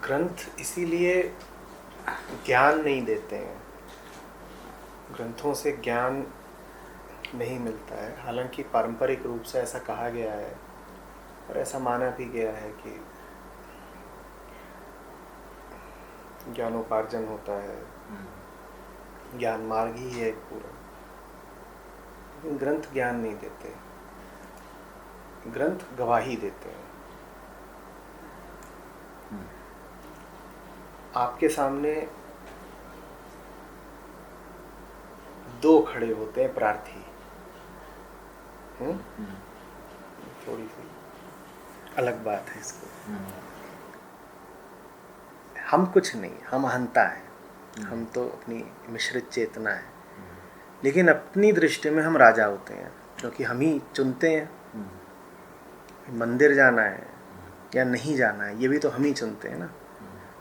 ग्रंथ इसीलिए ज्ञान नहीं देते हैं, ग्रंथों से ज्ञान नहीं मिलता है। हालांकि पारंपरिक रूप से ऐसा कहा गया है और ऐसा माना भी गया है कि ज्ञानोपार्जन होता है, ज्ञान मार्ग ही है एक पूरा। लेकिन ग्रंथ ज्ञान नहीं देते, ग्रंथ गवाही देते हैं। आपके सामने दो खड़े होते हैं प्रार्थी, थोड़ी सी अलग बात है इसको। हम कुछ नहीं, हम अहंता है, हम तो अपनी मिश्रित चेतना है, लेकिन अपनी दृष्टि में हम राजा होते हैं, क्योंकि हम ही चुनते हैं मंदिर जाना है या नहीं जाना है, ये भी तो हम ही चुनते हैं ना।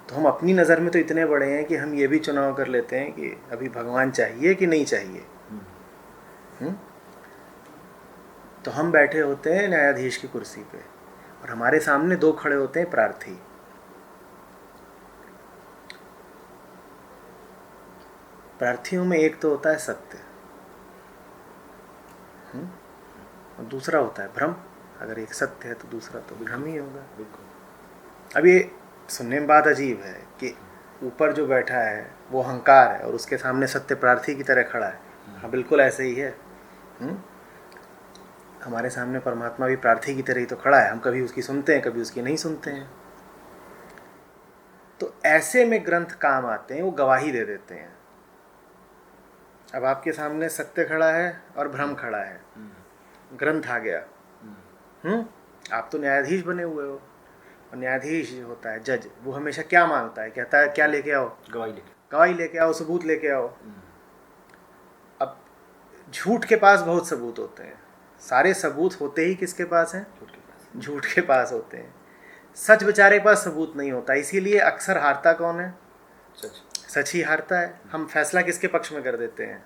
तो हम अपनी नज़र में तो इतने बड़े हैं कि हम ये भी चुनाव कर लेते हैं कि अभी भगवान चाहिए कि नहीं चाहिए। तो हम बैठे होते हैं न्यायाधीश की कुर्सी पे और हमारे सामने दो खड़े होते हैं प्रार्थी। प्रार्थियों में एक तो होता है सत्य और दूसरा होता है भ्रम। अगर एक सत्य है तो दूसरा तो भ्रम ही होगा। अब ये सुनने में बात अजीब है कि ऊपर जो बैठा है वो अहंकार है और उसके सामने सत्य प्रार्थी की तरह खड़ा है। हाँ, बिल्कुल ऐसे ही है। हमारे सामने परमात्मा भी प्रार्थी की तरह ही तो खड़ा है। हम कभी उसकी सुनते हैं, कभी उसकी नहीं सुनते हैं। तो ऐसे में ग्रंथ काम आते हैं, वो गवाही दे देते हैं। अब आपके सामने सत्य खड़ा है और भ्रम खड़ा है, ग्रंथ आ गया। आप तो न्यायाधीश बने हुए हो और न्यायाधीश जो होता है जज, वो हमेशा क्या मांगता है? कहता है क्या लेके आओ? गवाही लेके आओ, सबूत लेके आओ। अब झूठ के पास बहुत सबूत होते हैं, सारे सबूत होते ही किसके पास हैं? झूठ के पास होते हैं। सच बेचारे के पास सबूत नहीं होता, इसीलिए अक्सर हारता कौन है? सच ही हारता है। हम फैसला किसके पक्ष में कर देते हैं?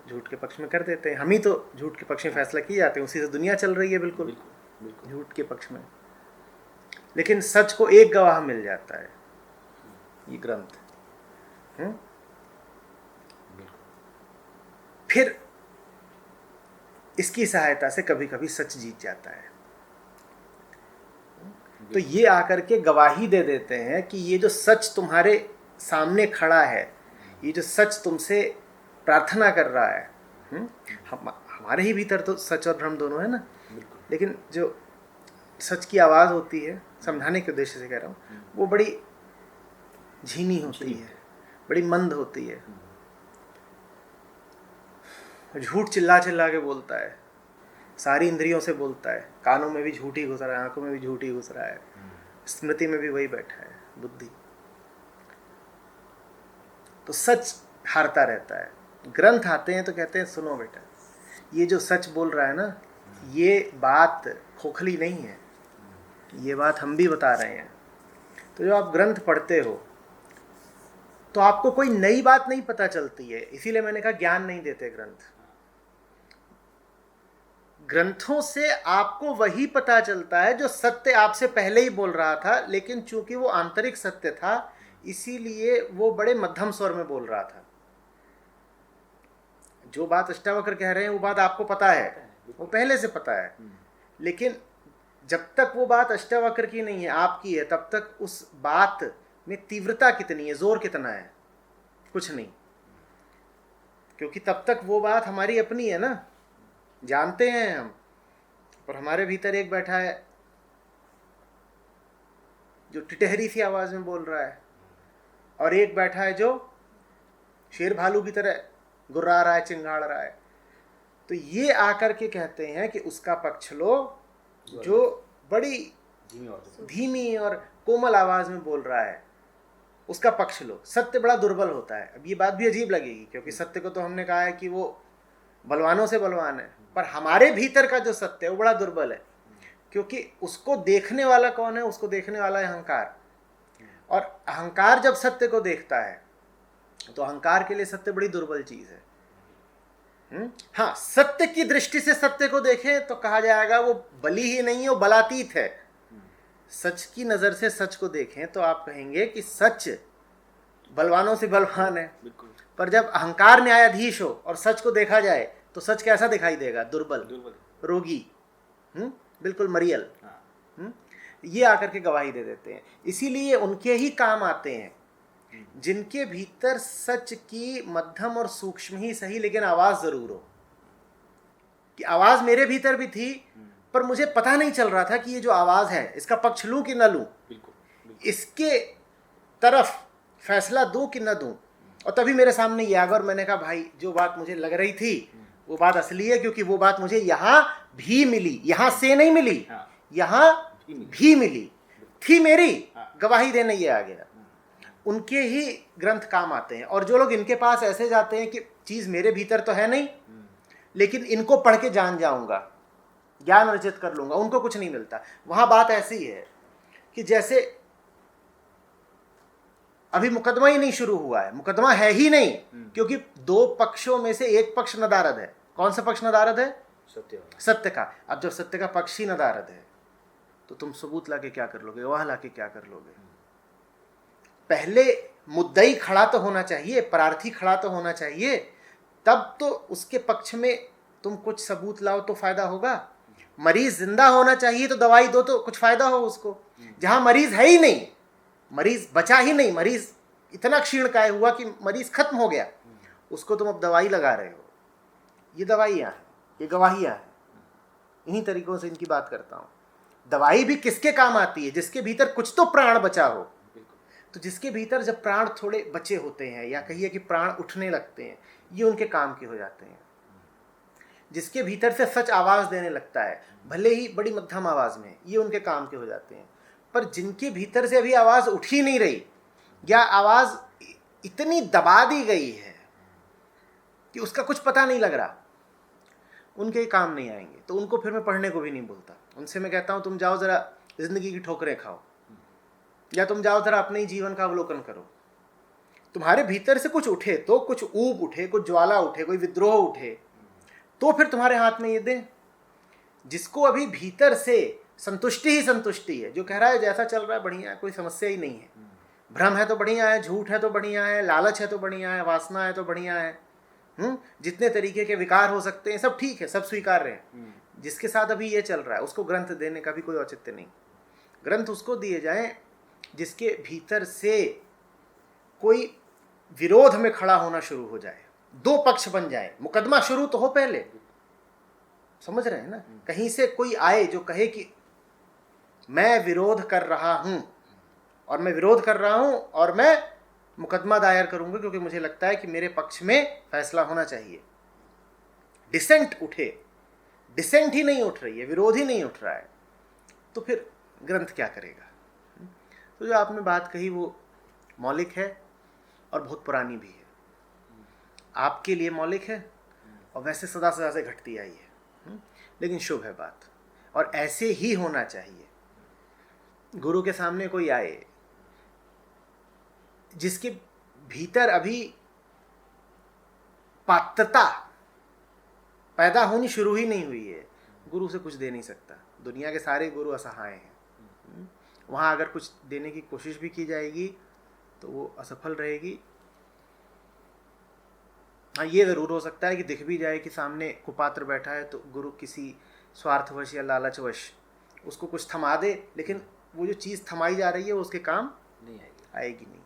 झूठ के पक्ष में कर देते हैं। हम ही तो झूठ के पक्ष में फैसला किए जाते हैं, उसी से दुनिया चल रही है। बिल्कुल झूठ के पक्ष में। लेकिन सच को एक गवाह मिल जाता है, ये ग्रंथ। फिर इसकी सहायता से कभी कभी सच जीत जाता है। तो ये आकर के गवाही दे देते हैं कि ये जो सच तुम्हारे सामने खड़ा है, ये जो सच तुमसे प्रार्थना कर रहा है, हमारे ही भीतर तो सच और भ्रम दोनों है ना। लेकिन जो सच की आवाज़ होती है, समझाने के उद्देश्य से कह रहा हूँ, वो बड़ी झीनी होती है, बड़ी मंद होती है। झूठ चिल्ला चिल्ला के बोलता है, सारी इंद्रियों से बोलता है, कानों में भी झूठ ही घुस रहा है, आंखों में भी झूठ ही घुस रहा है, स्मृति में भी वही बैठा है, बुद्धि। तो सच हारता रहता है। ग्रंथ आते हैं तो कहते हैं सुनो बेटा, ये जो सच बोल रहा है ना, ये बात खोखली नहीं है, ये बात हम भी बता रहे हैं। तो जब आप ग्रंथ पढ़ते हो तो आपको कोई नई बात नहीं पता चलती है। इसीलिए मैंने कहा ज्ञान नहीं देते ग्रंथ। ग्रंथों से आपको वही पता चलता है जो सत्य आपसे पहले ही बोल रहा था, लेकिन चूंकि वो आंतरिक सत्य था इसीलिए वो बड़े मध्यम स्वर में बोल रहा था। जो बात अष्टावक्र कह रहे हैं वो बात आपको पता है, वो पहले से पता है। लेकिन जब तक वो बात अष्टावक्र की नहीं है, आपकी है, तब तक उस बात में तीव्रता कितनी है, जोर कितना है, कुछ नहीं। क्योंकि तब तक वो बात हमारी अपनी है ना, जानते हैं हम। और हमारे भीतर एक बैठा है जो टिटहरी सी आवाज में बोल रहा है, और एक बैठा है जो शेर भालू की तरह गुर्रा रहा है, चिंगाड़ रहा है। तो ये आकर के कहते हैं कि उसका पक्ष लो जो बड़ी धीमी और कोमल आवाज में बोल रहा है, उसका पक्ष लो। सत्य बड़ा दुर्बल होता है। अब ये बात भी अजीब लगेगी, क्योंकि सत्य को तो हमने कहा है कि वो बलवानों से बलवान है, पर हमारे भीतर का जो सत्य है वो बड़ा दुर्बल है। क्योंकि उसको देखने वाला कौन है? उसको देखने वाला है अहंकार। और अहंकार जब सत्य को देखता है तो अहंकार के लिए सत्य बड़ी दुर्बल चीज है। हाँ, सत्य की दृष्टि से सत्य को देखें तो कहा जाएगा वो बली ही नहीं है, वो बलातीत है। सच की नज़र से सच को देखें तो आप कहेंगे कि सच बलवानों से बलवान है। बिल्कुल। पर जब अहंकार न्यायाधीश हो और सच को देखा जाए तो सच कैसा दिखाई देगा? दुर्बल, रोगी, बिल्कुल मरियल। ये आकर के गवाही दे देते हैं। इसीलिए उनके ही काम आते हैं जिनके भीतर सच की मध्यम और सूक्ष्म ही सही लेकिन आवाज जरूर हो। कि आवाज मेरे भीतर भी थी पर मुझे पता नहीं चल रहा था कि ये जो आवाज है इसका पक्ष लूं कि न लूं, इसके तरफ फैसला दूं कि न दूं। और तभी मेरे सामने ये आ गया और मैंने कहा भाई जो बात मुझे लग रही थी वो बात असली है, क्योंकि वो बात मुझे यहां भी मिली, यहां से नहीं मिली, यहां भी मिली, थी मेरी, गवाही देने ये आ गया। उनके ही ग्रंथ काम आते हैं। और जो लोग इनके पास ऐसे जाते हैं कि चीज मेरे भीतर तो है नहीं लेकिन इनको पढ़ के जान जाऊंगा, ज्ञान अर्जित कर लूंगा, उनको कुछ नहीं मिलता। वहां बात ऐसी है कि जैसे अभी मुकदमा ही नहीं शुरू हुआ है, मुकदमा है ही नहीं, क्योंकि दो पक्षों में से एक पक्ष नदारद है। कौन सा पक्ष नदारद है? सत्य का। अब जब सत्य का पक्ष ही नदारद है तो तुम सबूत लाके क्या कर लोगे, गवाह लाके क्या कर लोगे? पहले मुद्दई खड़ा तो होना चाहिए, प्रार्थी खड़ा तो होना चाहिए, तब तो उसके पक्ष में तुम कुछ सबूत लाओ तो फायदा होगा। मरीज जिंदा होना चाहिए तो दवाई दो तो कुछ फायदा हो उसको। जहां मरीज है ही नहीं, मरीज बचा ही नहीं, मरीज इतना क्षीण काय हुआ कि मरीज खत्म हो गया, उसको तुम अब दवाई लगा रहे हो। ये दवाइयां हैं, ये गवाहियां हैं। इन्हीं तरीकों से इनकी बात करता हूं। दवाई भी किसके काम आती है? जिसके भीतर कुछ तो प्राण बचा हो। तो जिसके भीतर जब प्राण थोड़े बचे होते हैं या कहिए कि प्राण उठने लगते हैं, ये उनके काम के हो जाते हैं। जिसके भीतर से सच आवाज देने लगता है, भले ही बड़ी मध्यम आवाज में, ये उनके काम के हो जाते हैं। पर जिनके भीतर से अभी आवाज उठ ही नहीं रही या आवाज इतनी दबा दी गई है कि उसका कुछ पता नहीं लग रहा, उनके काम नहीं आएंगे। तो उनको फिर मैं पढ़ने को भी नहीं बोलता। उनसे मैं कहता हूं तुम जाओ जरा जिंदगी की ठोकरें खाओ, या तुम जाओ जरा अपने ही जीवन का अवलोकन करो। तुम्हारे भीतर से कुछ उठे तो, कुछ ऊब उठे, कुछ ज्वाला उठे, कोई विद्रोह उठे, तो फिर तुम्हारे हाथ में ये दें। जिसको अभी भीतर से संतुष्टि ही संतुष्टि है, जो कह रहा है जैसा चल रहा है बढ़िया है, कोई समस्या ही नहीं है, भ्रम है तो बढ़िया है, झूठ है तो बढ़िया है, लालच है तो बढ़िया है, वासना है तो बढ़िया है, जितने तरीके के विकार हो सकते हैं सब ठीक है, सब स्वीकार्य है। जिसके साथ अभी ये चल रहा है उसको ग्रंथ देने का भी कोई औचित्य नहीं। ग्रंथ उसको दिए जाएं जिसके भीतर से कोई विरोध में खड़ा होना शुरू हो जाए, दो पक्ष बन जाए, मुकदमा शुरू तो हो पहले। समझ रहे हैं ना? कहीं से कोई आए जो कहे कि मैं विरोध कर रहा हूं और मैं विरोध कर रहा हूं और मैं मुकदमा दायर करूंगा क्योंकि मुझे लगता है कि मेरे पक्ष में फैसला होना चाहिए। डिसेंट उठे, डिसेंट ही नहीं उठ रही है, विरोध ही नहीं उठ रहा है, तो फिर ग्रंथ क्या करेगा? तो जो आपने बात कही वो मौलिक है और बहुत पुरानी भी है। आपके लिए मौलिक है और वैसे सदा सदा से घटती आई है, लेकिन शुभ है बात, और ऐसे ही होना चाहिए। गुरु के सामने कोई आए जिसके भीतर अभी पात्रता पैदा होनी शुरू ही नहीं हुई है, गुरु से कुछ दे नहीं सकता। दुनिया के सारे गुरु असहाय हैं। वहाँ अगर कुछ देने की कोशिश भी की जाएगी तो वो असफल रहेगी। हाँ, ये ज़रूर हो सकता है कि दिख भी जाए कि सामने कुपात्र बैठा है तो गुरु किसी स्वार्थवश या लालचवश उसको कुछ थमा दे, लेकिन वो जो चीज़ थमाई जा रही है वो उसके काम नहीं आएगी नहीं।